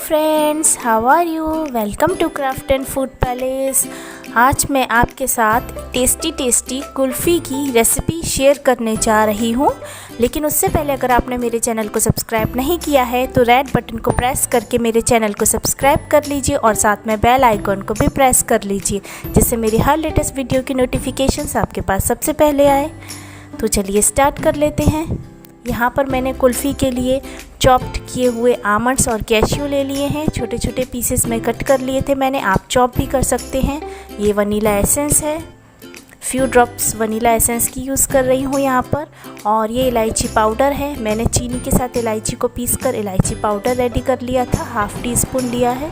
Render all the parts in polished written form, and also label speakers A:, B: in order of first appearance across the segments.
A: Friends, how are you. Welcome to craft and food palace. आज मैं आपके साथ टेस्टी कुल्फ़ी की रेसिपी शेयर करने जा रही हूँ। लेकिन उससे पहले अगर आपने मेरे चैनल को सब्सक्राइब नहीं किया है तो रेड बटन को प्रेस करके मेरे चैनल को सब्सक्राइब कर लीजिए और साथ में बेल आइकॉन को भी प्रेस कर लीजिए, जिससे मेरी हर लेटेस्ट वीडियो की नोटिफिकेशंस आपके पास सबसे पहले आए। तो चलिए स्टार्ट कर लेते हैं। यहाँ पर मैंने कुल्फ़ी के लिए चॉप्ड किए हुए आमंड्स और कैश्यू ले लिए हैं। छोटे छोटे पीसेस में कट कर लिए थे मैंने, आप चॉप भी कर सकते हैं। ये वनीला एसेंस है, फ्यू ड्रॉप्स वनीला एसेंस की यूज़ कर रही हूँ यहाँ पर। और ये इलायची पाउडर है, मैंने चीनी के साथ इलायची को पीस कर इलायची पाउडर रेडी कर लिया था, हाफ़ टी स्पून लिया है।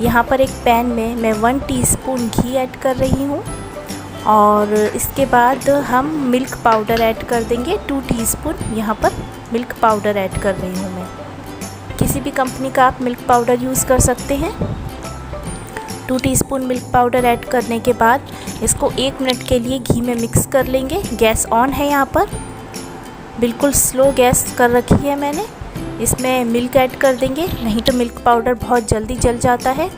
A: यहाँ पर एक पैन में मैं 1 टीस्पून घी ऐड कर रही हूँ और इसके बाद हम मिल्क पाउडर ऐड कर देंगे। 2 टीस्पून यहाँ पर मिल्क पाउडर ऐड कर रही हूँ मैं। किसी भी कंपनी का आप मिल्क पाउडर यूज़ कर सकते हैं। 2 टीस्पून मिल्क पाउडर ऐड करने के बाद इसको 1 मिनट के लिए घी में मिक्स कर लेंगे। गैस ऑन है, यहाँ पर बिल्कुल स्लो गैस कर रखी है मैंने। इसमें मिल्क ऐड कर देंगे, नहीं तो मिल्क पाउडर बहुत जल्दी जल जाता है,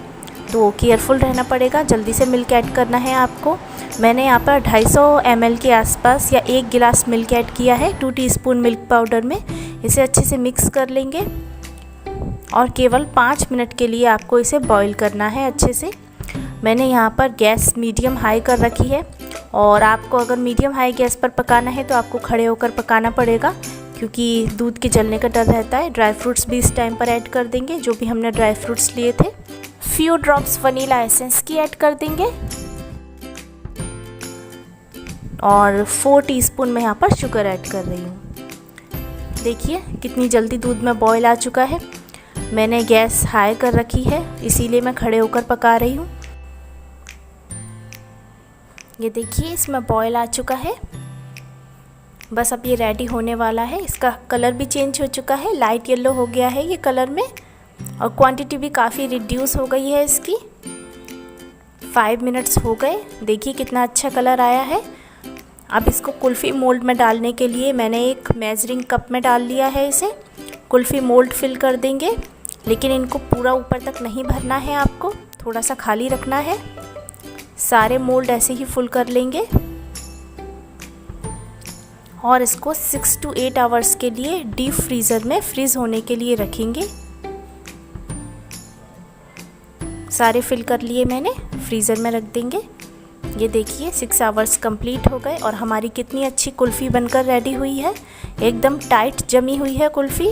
A: तो केयरफुल रहना पड़ेगा। जल्दी से मिल्क ऐड करना है आपको। मैंने यहाँ पर 250 ml के आसपास या 1 गिलास मिल्क ऐड किया है 2 टीस्पून मिल्क पाउडर में। इसे अच्छे से मिक्स कर लेंगे और केवल 5 मिनट के लिए आपको इसे बॉईल करना है अच्छे से। मैंने यहाँ पर गैस मीडियम हाई कर रखी है और आपको अगर मीडियम हाई गैस पर पकाना है तो आपको खड़े होकर पकाना पड़ेगा, क्योंकि दूध के जलने का डर रहता है। ड्राई फ्रूट्स भी इस टाइम पर ऐड कर देंगे, जो भी हमने ड्राई फ्रूट्स लिए थे। फ्यू ड्रॉप्स वनीला एसेंस की ऐड कर देंगे और 4 टीस्पून मैं यहाँ पर शुगर ऐड कर रही हूँ। देखिए कितनी जल्दी दूध में बॉईल आ चुका है। मैंने गैस हाई कर रखी है, इसीलिए मैं खड़े होकर पका रही हूँ। ये देखिए इसमें बॉईल आ चुका है। बस अब ये रेडी होने वाला है। इसका कलर भी चेंज हो चुका है, लाइट येलो हो गया है ये कलर में, और क्वांटिटी भी काफ़ी रिड्यूस हो गई है इसकी। 5 मिनट्स हो गए, देखिए कितना अच्छा कलर आया है। अब इसको कुल्फ़ी मोल्ड में डालने के लिए मैंने एक मेजरिंग कप में डाल लिया है इसे। कुल्फ़ी मोल्ड फिल कर देंगे, लेकिन इनको पूरा ऊपर तक नहीं भरना है, आपको थोड़ा सा खाली रखना है। सारे मोल्ड ऐसे ही फुल कर लेंगे और इसको 6 to 8 आवर्स के लिए डीप फ्रीज़र में फ्रीज़ होने के लिए रखेंगे। सारे फिल कर लिए मैंने, फ्रीज़र में रख देंगे। ये देखिए 6 आवर्स कंप्लीट हो गए और हमारी कितनी अच्छी कुल्फ़ी बनकर रेडी हुई है। एकदम टाइट जमी हुई है कुल्फ़ी,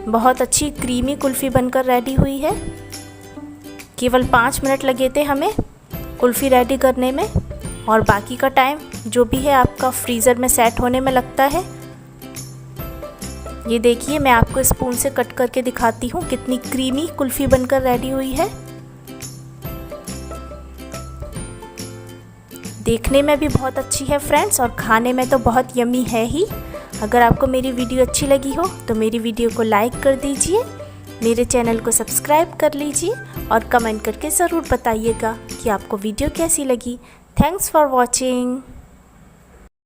A: बहुत अच्छी क्रीमी कुल्फ़ी बनकर रेडी हुई है। केवल 5 मिनट लगे थे हमें कुल्फ़ी रेडी करने में, और बाकी का टाइम जो भी है आपका फ्रीज़र में सेट होने में लगता है। ये देखिए मैं आपको स्पून से कट करके दिखाती हूँ कितनी क्रीमी कुल्फ़ी बनकर रेडी हुई है। देखने में भी बहुत अच्छी है फ्रेंड्स, और खाने में तो बहुत यम्मी है ही। अगर आपको मेरी वीडियो अच्छी लगी हो तो मेरी वीडियो को लाइक कर दीजिए, मेरे चैनल को सब्सक्राइब कर लीजिए और कमेंट करके ज़रूर बताइएगा कि आपको वीडियो कैसी लगी। Thanks for watching.